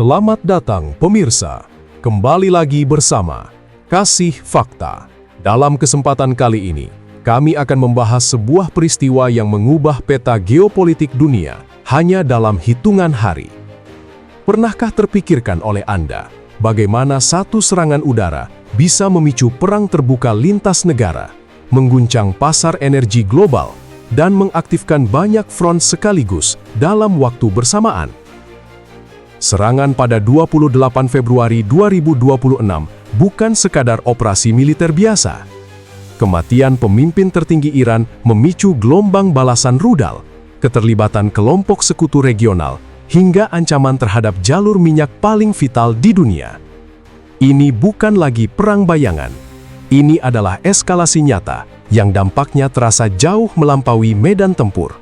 Selamat datang pemirsa, kembali lagi bersama Kasih Fakta. Dalam kesempatan kali ini, kami akan membahas sebuah peristiwa yang mengubah peta geopolitik dunia hanya dalam hitungan hari. Pernahkah terpikirkan oleh Anda bagaimana satu serangan udara bisa memicu perang terbuka lintas negara, mengguncang pasar energi global, dan mengaktifkan banyak front sekaligus dalam waktu bersamaan? Serangan pada 28 Februari 2026 bukan sekadar operasi militer biasa. Kematian pemimpin tertinggi Iran memicu gelombang balasan rudal, keterlibatan kelompok sekutu regional, hingga ancaman terhadap jalur minyak paling vital di dunia. Ini bukan lagi perang bayangan. Ini adalah eskalasi nyata yang dampaknya terasa jauh melampaui medan tempur.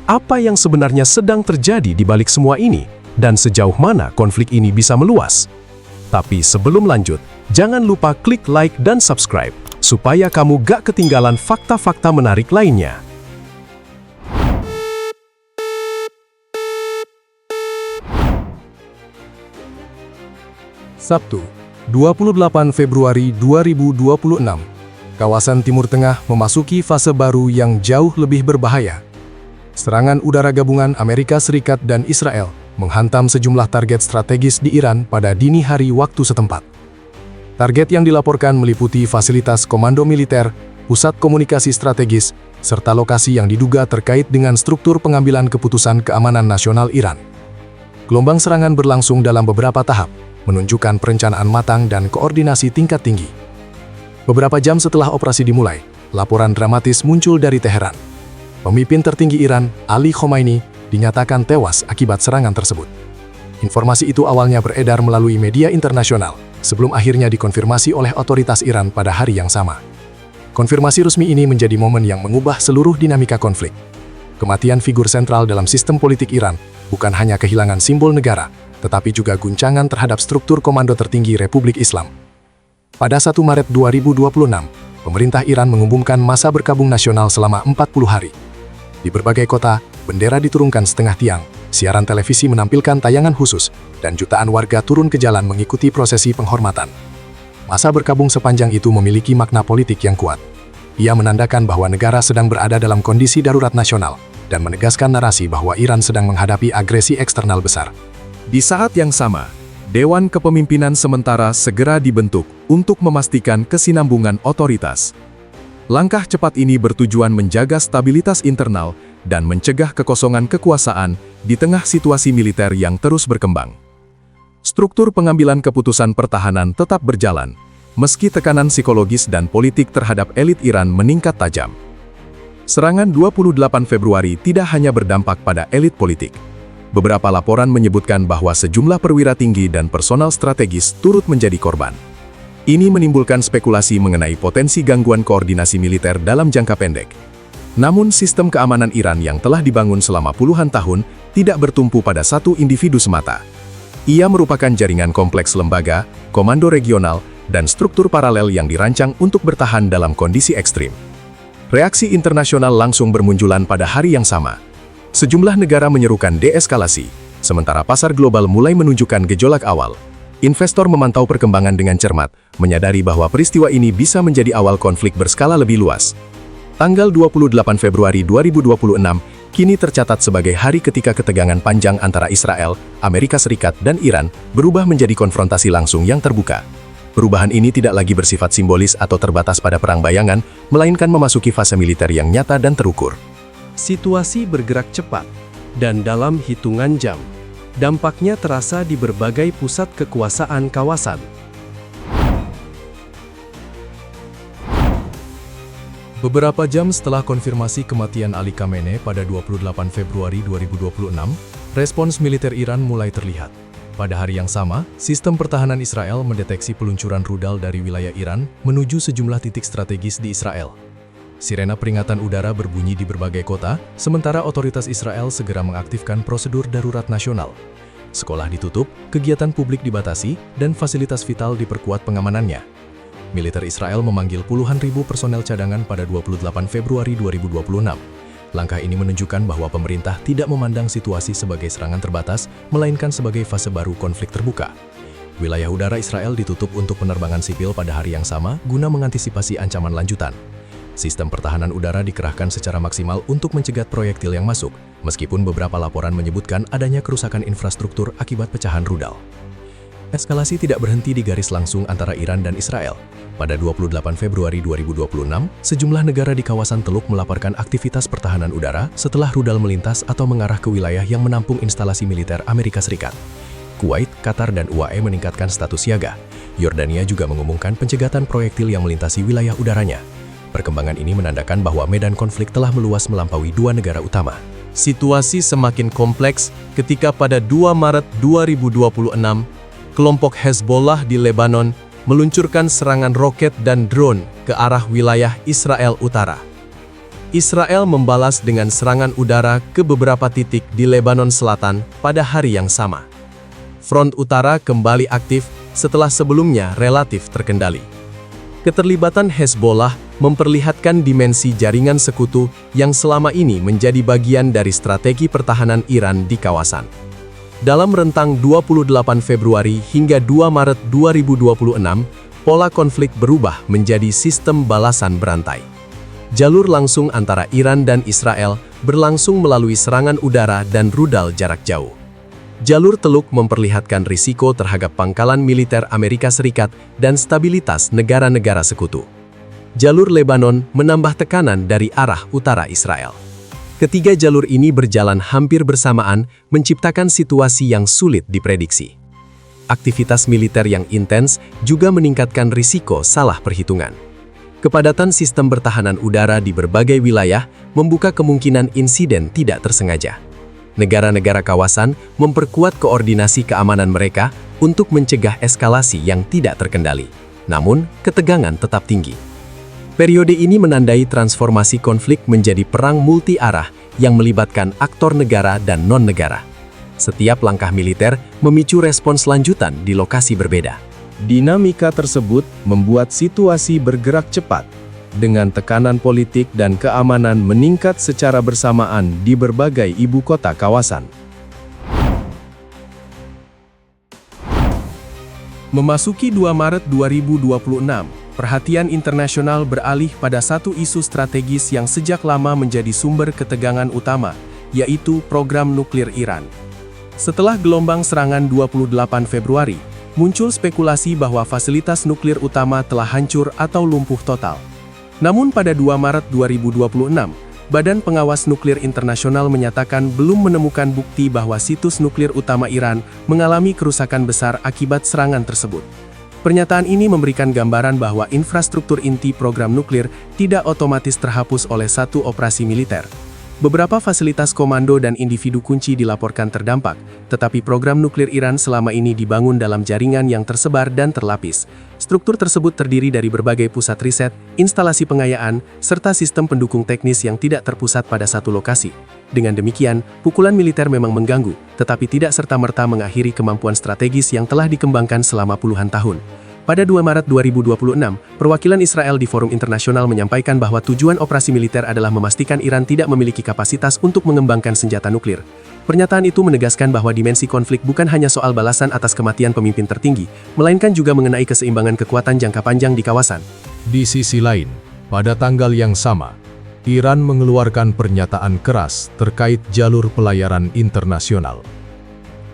Apa yang sebenarnya sedang terjadi di balik semua ini? Dan sejauh mana konflik ini bisa meluas? Tapi sebelum lanjut, jangan lupa klik like dan subscribe, supaya kamu gak ketinggalan fakta-fakta menarik lainnya. Sabtu, 28 Februari 2026, kawasan Timur Tengah memasuki fase baru yang jauh lebih berbahaya. Serangan udara gabungan Amerika Serikat dan Israel menghantam sejumlah target strategis di Iran pada dini hari waktu setempat. Target yang dilaporkan meliputi fasilitas komando militer, pusat komunikasi strategis, serta lokasi yang diduga terkait dengan struktur pengambilan keputusan keamanan nasional Iran. Gelombang serangan berlangsung dalam beberapa tahap, menunjukkan perencanaan matang dan koordinasi tingkat tinggi. Beberapa jam setelah operasi dimulai, laporan dramatis muncul dari Teheran. Pemimpin tertinggi Iran, Ali Khomeini, dinyatakan tewas akibat serangan tersebut. Informasi itu awalnya beredar melalui media internasional, sebelum akhirnya dikonfirmasi oleh otoritas Iran pada hari yang sama. Konfirmasi resmi ini menjadi momen yang mengubah seluruh dinamika konflik. Kematian figur sentral dalam sistem politik Iran bukan hanya kehilangan simbol negara, tetapi juga guncangan terhadap struktur komando tertinggi Republik Islam. Pada 1 Maret 2026, pemerintah Iran mengumumkan masa berkabung nasional selama 40 hari. Di berbagai kota, bendera diturunkan setengah tiang, siaran televisi menampilkan tayangan khusus, dan jutaan warga turun ke jalan mengikuti prosesi penghormatan. Masa berkabung sepanjang itu memiliki makna politik yang kuat. Ia menandakan bahwa negara sedang berada dalam kondisi darurat nasional, dan menegaskan narasi bahwa Iran sedang menghadapi agresi eksternal besar. Di saat yang sama, Dewan Kepemimpinan Sementara segera dibentuk untuk memastikan kesinambungan otoritas. Langkah cepat ini bertujuan menjaga stabilitas internal dan mencegah kekosongan kekuasaan di tengah situasi militer yang terus berkembang. Struktur pengambilan keputusan pertahanan tetap berjalan, meski tekanan psikologis dan politik terhadap elit Iran meningkat tajam. Serangan 28 Februari tidak hanya berdampak pada elit politik. Beberapa laporan menyebutkan bahwa sejumlah perwira tinggi dan personal strategis turut menjadi korban. Ini menimbulkan spekulasi mengenai potensi gangguan koordinasi militer dalam jangka pendek. Namun sistem keamanan Iran yang telah dibangun selama puluhan tahun tidak bertumpu pada satu individu semata. Ia merupakan jaringan kompleks lembaga, komando regional, dan struktur paralel yang dirancang untuk bertahan dalam kondisi ekstrim. Reaksi internasional langsung bermunculan pada hari yang sama. Sejumlah negara menyerukan deeskalasi, sementara pasar global mulai menunjukkan gejolak awal. Investor memantau perkembangan dengan cermat, menyadari bahwa peristiwa ini bisa menjadi awal konflik berskala lebih luas. Tanggal 28 Februari 2026 kini tercatat sebagai hari ketika ketegangan panjang antara Israel, Amerika Serikat, dan Iran berubah menjadi konfrontasi langsung yang terbuka. Perubahan ini tidak lagi bersifat simbolis atau terbatas pada perang bayangan, melainkan memasuki fase militer yang nyata dan terukur. Situasi bergerak cepat, dan dalam hitungan jam. Dampaknya terasa di berbagai pusat kekuasaan kawasan. Beberapa jam setelah konfirmasi kematian Ali Khamenei pada 28 Februari 2026, respons militer Iran mulai terlihat. Pada hari yang sama, sistem pertahanan Israel mendeteksi peluncuran rudal dari wilayah Iran menuju sejumlah titik strategis di Israel. Sirena peringatan udara berbunyi di berbagai kota, sementara otoritas Israel segera mengaktifkan prosedur darurat nasional. Sekolah ditutup, kegiatan publik dibatasi, dan fasilitas vital diperkuat pengamanannya. Militer Israel memanggil puluhan ribu personel cadangan pada 28 Februari 2026. Langkah ini menunjukkan bahwa pemerintah tidak memandang situasi sebagai serangan terbatas, melainkan sebagai fase baru konflik terbuka. Wilayah udara Israel ditutup untuk penerbangan sipil pada hari yang sama guna mengantisipasi ancaman lanjutan. Sistem pertahanan udara dikerahkan secara maksimal untuk mencegat proyektil yang masuk, meskipun beberapa laporan menyebutkan adanya kerusakan infrastruktur akibat pecahan rudal. Eskalasi tidak berhenti di garis langsung antara Iran dan Israel. Pada 28 Februari 2026, sejumlah negara di kawasan Teluk melaporkan aktivitas pertahanan udara setelah rudal melintas atau mengarah ke wilayah yang menampung instalasi militer Amerika Serikat. Kuwait, Qatar, dan UAE meningkatkan status siaga. Yordania juga mengumumkan pencegatan proyektil yang melintasi wilayah udaranya. Perkembangan ini menandakan bahwa medan konflik telah meluas melampaui dua negara utama. Situasi semakin kompleks ketika pada 2 Maret 2026, kelompok Hezbollah di Lebanon meluncurkan serangan roket dan drone ke arah wilayah Israel Utara. Israel membalas dengan serangan udara ke beberapa titik di Lebanon Selatan pada hari yang sama. Front Utara kembali aktif setelah sebelumnya relatif terkendali. Keterlibatan Hezbollah memperlihatkan dimensi jaringan sekutu yang selama ini menjadi bagian dari strategi pertahanan Iran di kawasan. Dalam rentang 28 Februari hingga 2 Maret 2026, pola konflik berubah menjadi sistem balasan berantai. Jalur langsung antara Iran dan Israel berlangsung melalui serangan udara dan rudal jarak jauh. Jalur Teluk memperlihatkan risiko terhadap pangkalan militer Amerika Serikat dan stabilitas negara-negara sekutu. Jalur Lebanon menambah tekanan dari arah utara Israel. Ketiga jalur ini berjalan hampir bersamaan, menciptakan situasi yang sulit diprediksi. Aktivitas militer yang intens juga meningkatkan risiko salah perhitungan. Kepadatan sistem pertahanan udara di berbagai wilayah membuka kemungkinan insiden tidak tersengaja. Negara-negara kawasan memperkuat koordinasi keamanan mereka untuk mencegah eskalasi yang tidak terkendali. Namun, ketegangan tetap tinggi. Periode ini menandai transformasi konflik menjadi perang multi-arah yang melibatkan aktor negara dan non-negara. Setiap langkah militer memicu respons lanjutan di lokasi berbeda. Dinamika tersebut membuat situasi bergerak cepat, dengan tekanan politik dan keamanan meningkat secara bersamaan di berbagai ibu kota kawasan. Memasuki 2 Maret 2026, perhatian internasional beralih pada satu isu strategis yang sejak lama menjadi sumber ketegangan utama, yaitu program nuklir Iran. Setelah gelombang serangan 28 Februari, muncul spekulasi bahwa fasilitas nuklir utama telah hancur atau lumpuh total. Namun pada 2 Maret 2026, Badan Pengawas Nuklir Internasional menyatakan belum menemukan bukti bahwa situs nuklir utama Iran mengalami kerusakan besar akibat serangan tersebut. Pernyataan ini memberikan gambaran bahwa infrastruktur inti program nuklir tidak otomatis terhapus oleh satu operasi militer. Beberapa fasilitas komando dan individu kunci dilaporkan terdampak, tetapi program nuklir Iran selama ini dibangun dalam jaringan yang tersebar dan terlapis. Struktur tersebut terdiri dari berbagai pusat riset, instalasi pengayaan, serta sistem pendukung teknis yang tidak terpusat pada satu lokasi. Dengan demikian, pukulan militer memang mengganggu, tetapi tidak serta-merta mengakhiri kemampuan strategis yang telah dikembangkan selama puluhan tahun. Pada 2 Maret 2026, perwakilan Israel di forum internasional menyampaikan bahwa tujuan operasi militer adalah memastikan Iran tidak memiliki kapasitas untuk mengembangkan senjata nuklir. Pernyataan itu menegaskan bahwa dimensi konflik bukan hanya soal balasan atas kematian pemimpin tertinggi, melainkan juga mengenai keseimbangan kekuatan jangka panjang di kawasan. Di sisi lain, pada tanggal yang sama, Iran mengeluarkan pernyataan keras terkait jalur pelayaran internasional.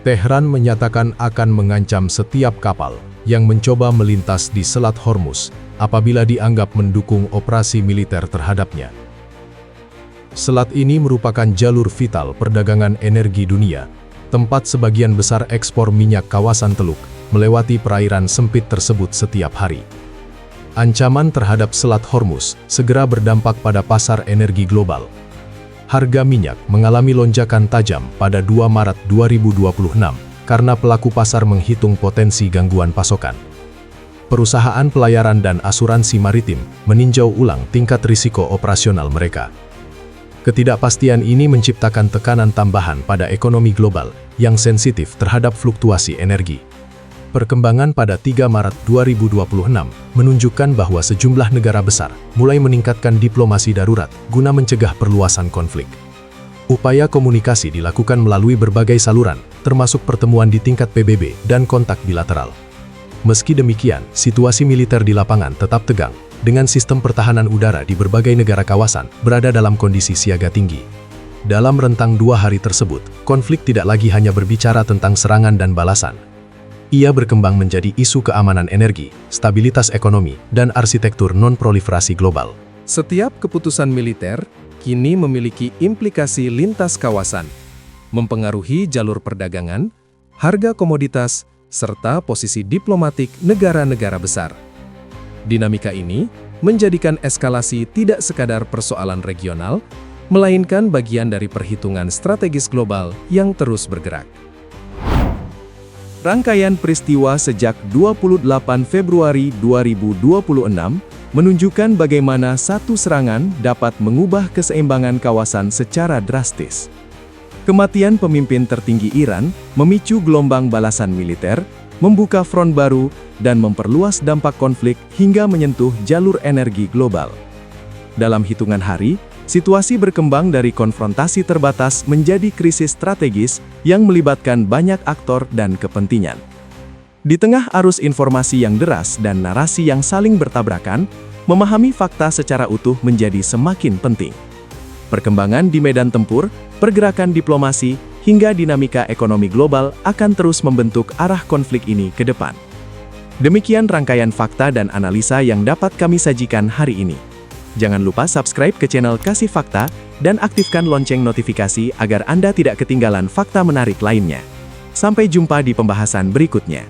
Tehran menyatakan akan mengancam setiap kapal yang mencoba melintas di Selat Hormuz apabila dianggap mendukung operasi militer terhadapnya. Selat ini merupakan jalur vital perdagangan energi dunia, tempat sebagian besar ekspor minyak kawasan Teluk melewati perairan sempit tersebut setiap hari. Ancaman terhadap Selat Hormuz segera berdampak pada pasar energi global. Harga minyak mengalami lonjakan tajam pada 2 Maret 2026 karena pelaku pasar menghitung potensi gangguan pasokan. Perusahaan pelayaran dan asuransi maritim meninjau ulang tingkat risiko operasional mereka. Ketidakpastian ini menciptakan tekanan tambahan pada ekonomi global yang sensitif terhadap fluktuasi energi. Perkembangan pada 3 Maret 2026 menunjukkan bahwa sejumlah negara besar mulai meningkatkan diplomasi darurat guna mencegah perluasan konflik. Upaya komunikasi dilakukan melalui berbagai saluran, termasuk pertemuan di tingkat PBB dan kontak bilateral. Meski demikian, situasi militer di lapangan tetap tegang, dengan sistem pertahanan udara di berbagai negara kawasan berada dalam kondisi siaga tinggi. Dalam rentang 2 hari tersebut, konflik tidak lagi hanya berbicara tentang serangan dan balasan. Ia berkembang menjadi isu keamanan energi, stabilitas ekonomi, dan arsitektur non-proliferasi global. Setiap keputusan militer kini memiliki implikasi lintas kawasan, mempengaruhi jalur perdagangan, harga komoditas, serta posisi diplomatik negara-negara besar. Dinamika ini menjadikan eskalasi tidak sekadar persoalan regional, melainkan bagian dari perhitungan strategis global yang terus bergerak. Rangkaian peristiwa sejak 28 Februari 2026 menunjukkan bagaimana satu serangan dapat mengubah keseimbangan kawasan secara drastis. Kematian pemimpin tertinggi Iran memicu gelombang balasan militer, membuka front baru, dan memperluas dampak konflik hingga menyentuh jalur energi global. Dalam hitungan hari, situasi berkembang dari konfrontasi terbatas menjadi krisis strategis yang melibatkan banyak aktor dan kepentingan. Di tengah arus informasi yang deras dan narasi yang saling bertabrakan, memahami fakta secara utuh menjadi semakin penting. Perkembangan di medan tempur, pergerakan diplomasi, hingga dinamika ekonomi global akan terus membentuk arah konflik ini ke depan. Demikian rangkaian fakta dan analisa yang dapat kami sajikan hari ini. Jangan lupa subscribe ke channel Kasih Fakta dan aktifkan lonceng notifikasi agar Anda tidak ketinggalan fakta menarik lainnya. Sampai jumpa di pembahasan berikutnya.